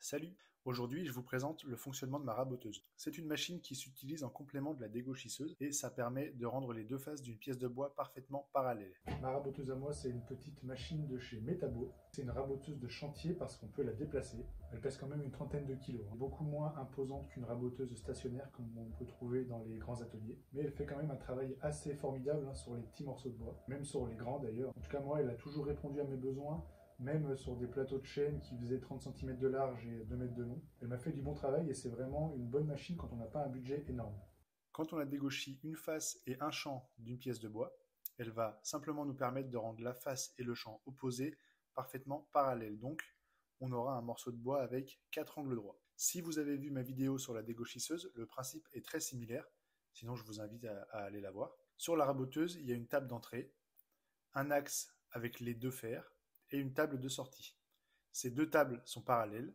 Salut! Aujourd'hui, je vous présente le fonctionnement de ma raboteuse. C'est une machine qui s'utilise en complément de la dégauchisseuse et ça permet de rendre les deux faces d'une pièce de bois parfaitement parallèles. Ma raboteuse à moi, c'est une petite machine de chez Metabo. C'est une raboteuse de chantier parce qu'on peut la déplacer. Elle pèse quand même une trentaine de kilos, beaucoup moins imposante qu'une raboteuse stationnaire comme on peut trouver dans les grands ateliers. Mais elle fait quand même un travail assez formidable sur les petits morceaux de bois, même sur les grands d'ailleurs. En tout cas, moi, elle a toujours répondu à mes besoins. Même sur des plateaux de chêne qui faisaient 30 cm de large et 2 mètres de long. Elle m'a fait du bon travail et c'est vraiment une bonne machine quand on n'a pas un budget énorme. Quand on a dégauchi une face et un champ d'une pièce de bois, elle va simplement nous permettre de rendre la face et le champ opposés parfaitement parallèles. Donc, on aura un morceau de bois avec 4 angles droits. Si vous avez vu ma vidéo sur la dégauchisseuse, le principe est très similaire. Sinon, je vous invite à aller la voir. Sur la raboteuse, il y a une table d'entrée, un axe avec les deux fers et une table de sortie. Ces deux tables sont parallèles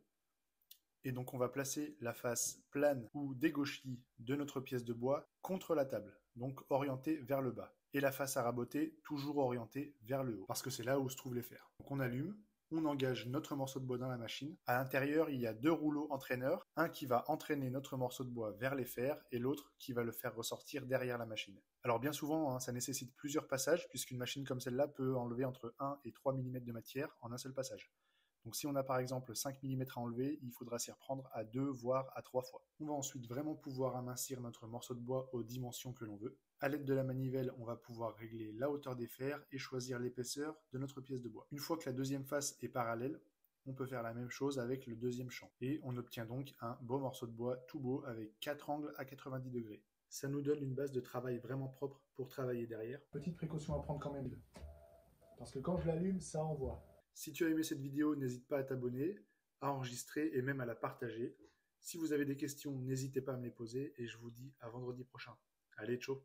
et donc on va placer la face plane ou dégauchie de notre pièce de bois contre la table, donc orientée vers le bas. Et la face à raboter toujours orientée vers le haut, parce que c'est là où se trouvent les fers. Donc on allume, on engage notre morceau de bois dans la machine. À l'intérieur, il y a deux rouleaux entraîneurs, un qui va entraîner notre morceau de bois vers les fers et l'autre qui va le faire ressortir derrière la machine. Alors bien souvent, ça nécessite plusieurs passages, puisqu'une machine comme celle-là peut enlever entre 1 et 3 mm de matière en un seul passage. Donc si on a par exemple 5 mm à enlever, il faudra s'y reprendre à 2 voire à 3 fois. On va ensuite vraiment pouvoir amincir notre morceau de bois aux dimensions que l'on veut. À l'aide de la manivelle, on va pouvoir régler la hauteur des fers et choisir l'épaisseur de notre pièce de bois. Une fois que la deuxième face est parallèle, on peut faire la même chose avec le deuxième champ. Et on obtient donc un beau morceau de bois tout beau avec 4 angles à 90 degrés. Ça nous donne une base de travail vraiment propre pour travailler derrière. Petite précaution à prendre quand même, parce que quand je l'allume, ça envoie. Si tu as aimé cette vidéo, n'hésite pas à t'abonner, à enregistrer et même à la partager. Si vous avez des questions, n'hésitez pas à me les poser et je vous dis à vendredi prochain. Allez, ciao!